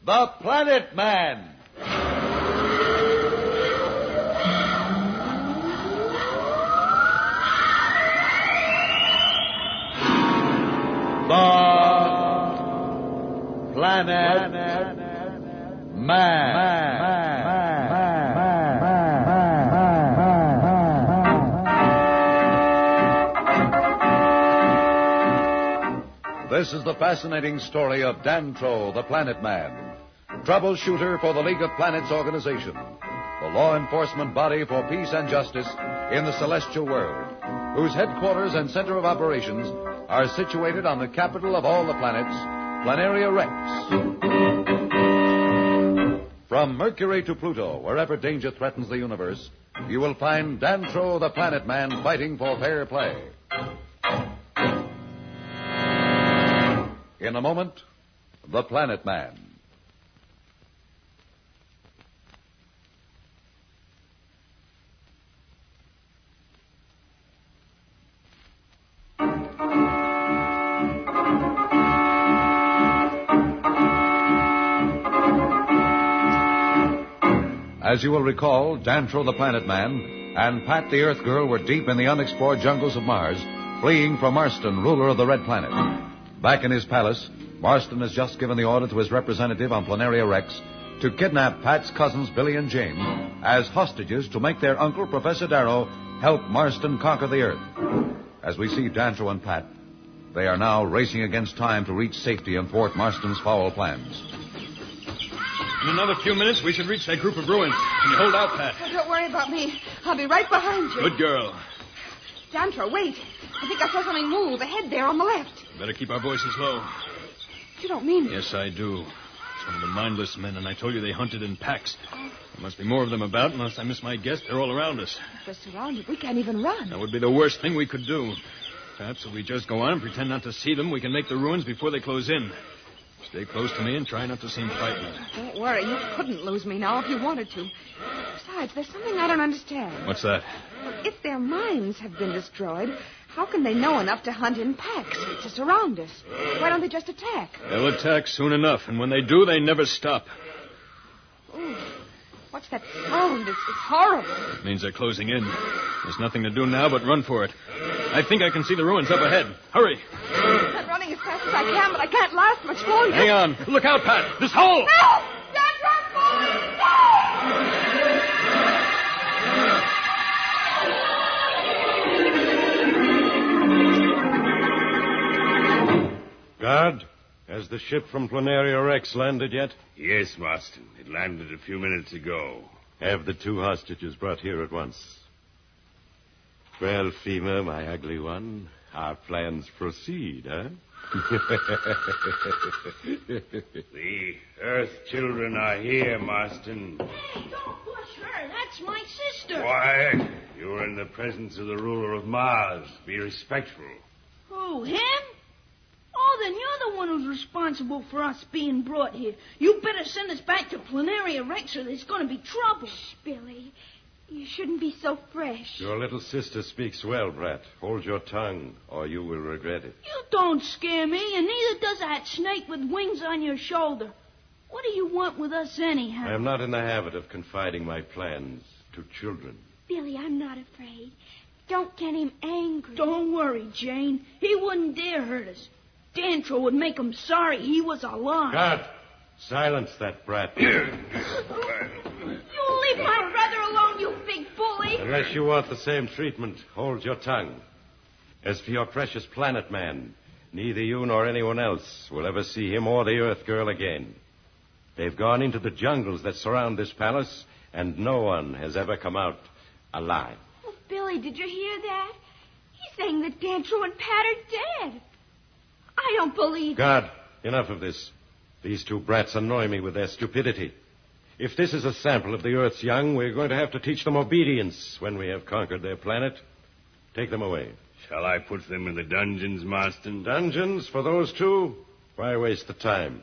The Planet Man. The Planet Man. This is the fascinating story of Dantro, the Planet Man, troubleshooter for the League of Planets organization, the law enforcement body for peace and justice in the celestial world, whose headquarters and center of operations are situated on the capital of all the planets, Planaria Rex. From Mercury to Pluto, wherever danger threatens the universe, you will find Dantro, the Planet Man, fighting for fair play. In a moment, The Planet Man. As you will recall, Dantro the Planet Man and Pat the Earth Girl were deep in the unexplored jungles of Mars, fleeing from Marston, ruler of the Red Planet. Back in his palace, Marston has just given the order to his representative on Planaria Rex to kidnap Pat's cousins Billy and Jane as hostages to make their uncle, Professor Darrow, help Marston conquer the Earth. As we see Dantro and Pat, they are now racing against time to reach safety and thwart Marston's foul plans. In another few minutes, we should reach that group of ruins. Can you hold out, Pat? Oh, don't worry about me. I'll be right behind you. Good girl. Dantro, wait. I think I saw something move ahead there on the left. Better keep our voices low. You don't mean it. Yes, I do. It's one of the mindless men, and I told you they hunted in packs. There must be more of them about, unless I miss my guess. They're all around us. If we're surrounded, we can't even run. That would be the worst thing we could do. Perhaps if we just go on and pretend not to see them, we can make the ruins before they close in. Stay close to me and try not to seem frightened. Don't worry. You couldn't lose me now if you wanted to. Besides, there's something I don't understand. What's that? If their minds have been destroyed, how can they know enough to hunt in packs to surround us? Why don't they just attack? They'll attack soon enough, and when they do, they never stop. Ooh, what's that sound? It's horrible. It means they're closing in. There's nothing to do now but run for it. I think I can see the ruins up ahead. Hurry. I'm running as fast as I can, but I can't last much longer. Hang on. Look out, Pat. This hole! No! Dantro, no! Guard, has the ship from Planaria Rex landed yet? Yes, Marston. It landed a few minutes ago. Have the two hostages brought here at once. Well, Fema, my ugly one, our plans proceed, huh? The Earth children are here, Marston. Hey, don't push her. That's my sister. Quiet. You're in the presence of the ruler of Mars. Be respectful. Who, him? Oh, then you're the one who's responsible for us being brought here. You better send us back to Planaria Rex or there's going to be trouble. Shh, Billy. You shouldn't be so fresh. Your little sister speaks well, Brat. Hold your tongue, or you will regret it. You don't scare me, and neither does that snake with wings on your shoulder. What do you want with us anyhow? I am not in the habit of confiding my plans to children. Billy, I'm not afraid. Don't get him angry. Don't worry, Jane. He wouldn't dare hurt us. Dantro would make him sorry he was alive. Guard! Silence that brat. You leave my brother alone, you big bully. Unless you want the same treatment, hold your tongue. As for your precious planet man, neither you nor anyone else will ever see him or the Earth Girl again. They've gone into the jungles that surround this palace, and no one has ever come out alive. Oh, Billy, did you hear that? He's saying that Dantro and Pat are dead. I don't believe... Guard, enough of this. These two brats annoy me with their stupidity. If this is a sample of the Earth's young, we're going to have to teach them obedience when we have conquered their planet. Take them away. Shall I put them in the dungeons, Marston? Dungeons for those two? Why waste the time?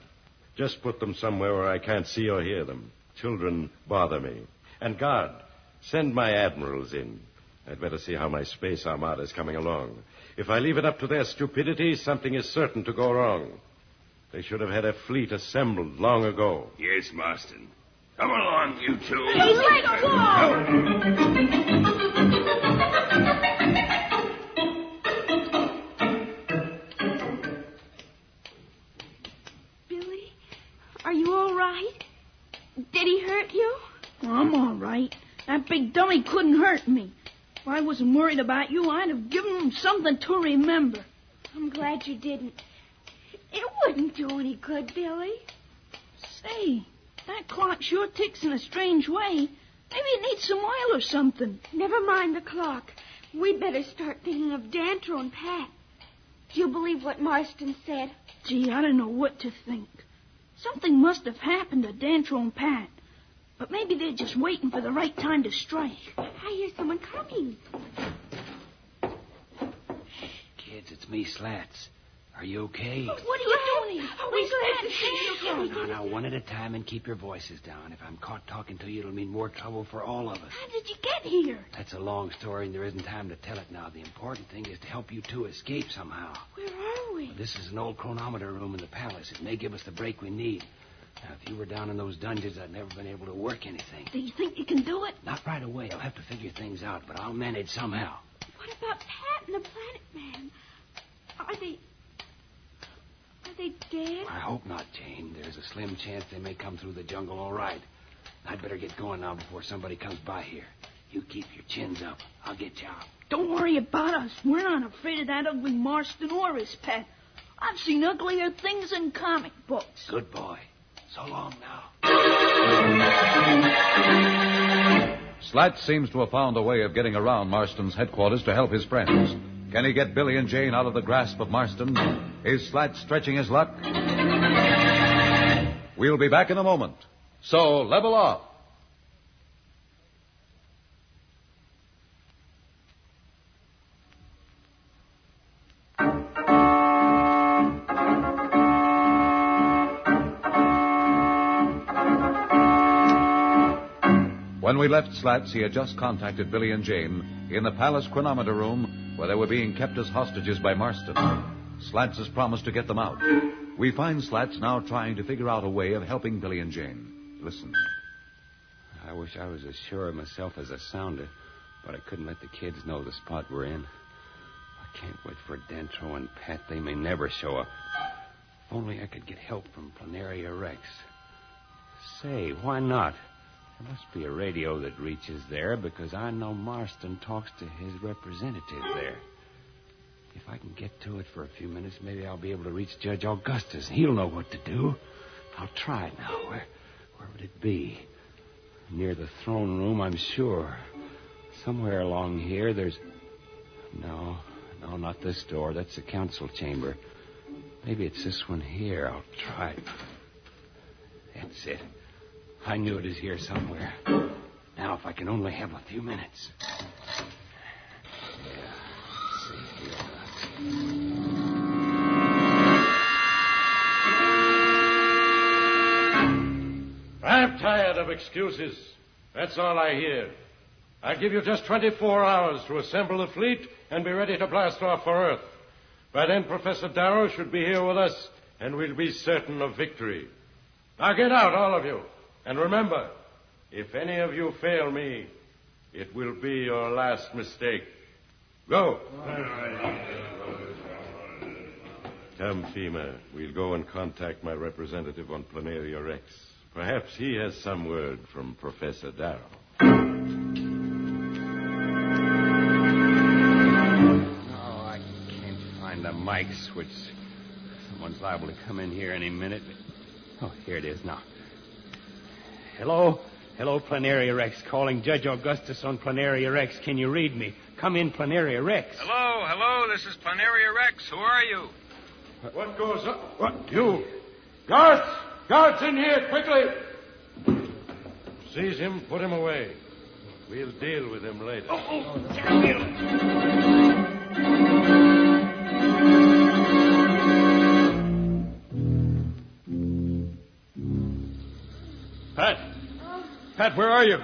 Just put them somewhere where I can't see or hear them. Children bother me. And guard, send my admirals in. I'd better see how my space armada is coming along. If I leave it up to their stupidity, something is certain to go wrong. They should have had a fleet assembled long ago. Yes, Marston. Come along, you two. Hey, let go! Billy, are you all right? Did he hurt you? I'm all right. That big dummy couldn't hurt me. If I wasn't worried about you, I'd have given him something to remember. I'm glad you didn't. It wouldn't do any good, Billy. Say, that clock sure ticks in a strange way. Maybe it needs some oil or something. Never mind the clock. We'd better start thinking of Dantro and Pat. Do you believe what Marston said? Gee, I don't know what to think. Something must have happened to Dantro and Pat. But maybe they're just waiting for the right time to strike. I hear someone coming. Kids, it's me, Slats. Are you okay? What are you doing here? We're glad to see you. Now, one at a time and keep your voices down. If I'm caught talking to you, it'll mean more trouble for all of us. How did you get here? That's a long story, and there isn't time to tell it now. The important thing is to help you two escape somehow. Where are we? This is an old chronometer room in the palace. It may give us the break we need. Now, if you were down in those dungeons, I'd never been able to work anything. Do you think you can do it? Not right away. I'll have to figure things out, but I'll manage somehow. What about Pat and the Planet Man? Are they dead? I hope not, Jane. There's a slim chance they may come through the jungle all right. I'd better get going now before somebody comes by here. You keep your chins up. I'll get you out. Don't worry about us. We're not afraid of that ugly Marston or his pet. I've seen uglier things in comic books. Good boy. So long now. Slats seems to have found a way of getting around Marston's headquarters to help his friends. Can he get Billy and Jane out of the grasp of Marston? Is Slats stretching his luck? We'll be back in a moment. So, level off. When we left Slats, he had just contacted Billy and Jane in the palace chronometer room where they were being kept as hostages by Marston. Slats has promised to get them out. We find Slats now trying to figure out a way of helping Billy and Jane. Listen. I wish I was as sure of myself as a sounder, but I couldn't let the kids know the spot we're in. I can't wait for Dantro and Pat. They may never show up. If only I could get help from Planaria Rex. Say, why not? There must be a radio that reaches there because I know Marston talks to his representative there. If I can get to it for a few minutes, maybe I'll be able to reach Judge Augustus. He'll know what to do. I'll try it now. Where would it be? Near the throne room, I'm sure. Somewhere along here, there's... No, not this door. That's the council chamber. Maybe it's this one here. I'll try it. That's it. I knew it was here somewhere. Now, if I can only have a few minutes. Yeah. Let's see here. I'm tired of excuses. That's all I hear. I give you just 24 hours to assemble the fleet and be ready to blast off for Earth. By then, Professor Darrow should be here with us, and we'll be certain of victory. Now get out, all of you. And remember, if any of you fail me, it will be your last mistake. Go. Come, Fema. We'll go and contact my representative on Planaria Rex. Perhaps he has some word from Professor Darrow. Oh, I can't find the mic switch. Someone's liable to come in here any minute. Oh, here it is now. Hello, Planaria Rex. Calling Judge Augustus on Planaria Rex. Can you read me? Come in, Planaria Rex. Hello, this is Planaria Rex. Who are you? What goes on? What? You. Guards! Guards in here, quickly! Seize him, put him away. We'll deal with him later. Damn you! Pat, where are you?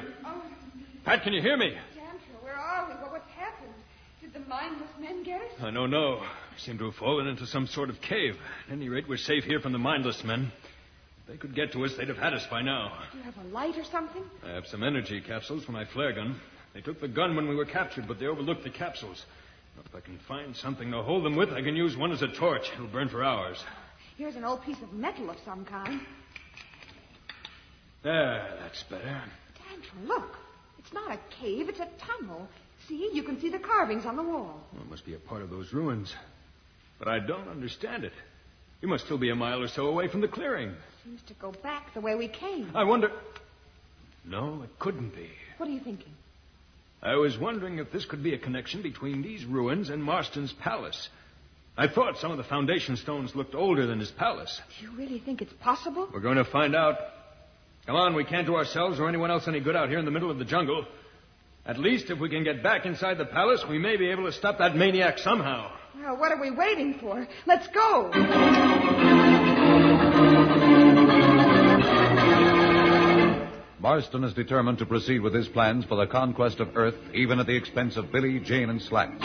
Pat, can you hear me? Dantro, where are we? What's happened? Did the mindless men get us? No. We seem to have fallen into some sort of cave. At any rate, we're safe here from the mindless men. If they could get to us, they'd have had us by now. Do you have a light or something? I have some energy capsules for my flare gun. They took the gun when we were captured, but they overlooked the capsules. If I can find something to hold them with, I can use one as a torch. It'll burn for hours. Here's an old piece of metal of some kind. There, that's better. Tantrum, look. It's not a cave, it's a tunnel. See, you can see the carvings on the wall. Well, it must be a part of those ruins. But I don't understand it. You must still be a mile or so away from the clearing. Seems to go back the way we came. I wonder... No, it couldn't be. What are you thinking? I was wondering if this could be a connection between these ruins and Marston's palace. I thought some of the foundation stones looked older than his palace. Do you really think it's possible? We're going to find out. Come on, we can't do ourselves or anyone else any good out here in the middle of the jungle. At least if we can get back inside the palace, we may be able to stop that maniac somehow. Well, what are we waiting for? Let's go. Marston is determined to proceed with his plans for the conquest of Earth, even at the expense of Billy, Jane, and Slats.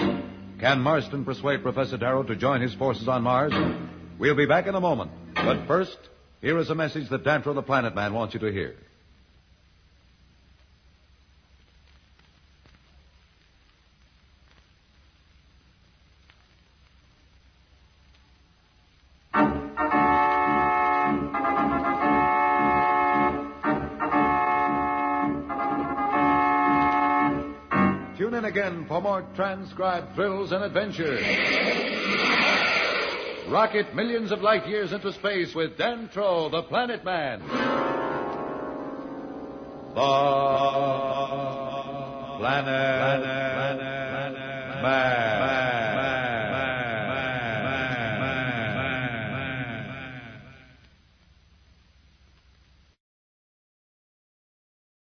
Can Marston persuade Professor Darrow to join his forces on Mars? We'll be back in a moment. But first, here is a message that Dantro the Planet Man wants you to hear. Tune in again for more transcribed thrills and adventures. Rocket millions of light years into space with Dantro, the Planet Man. The Planet Man.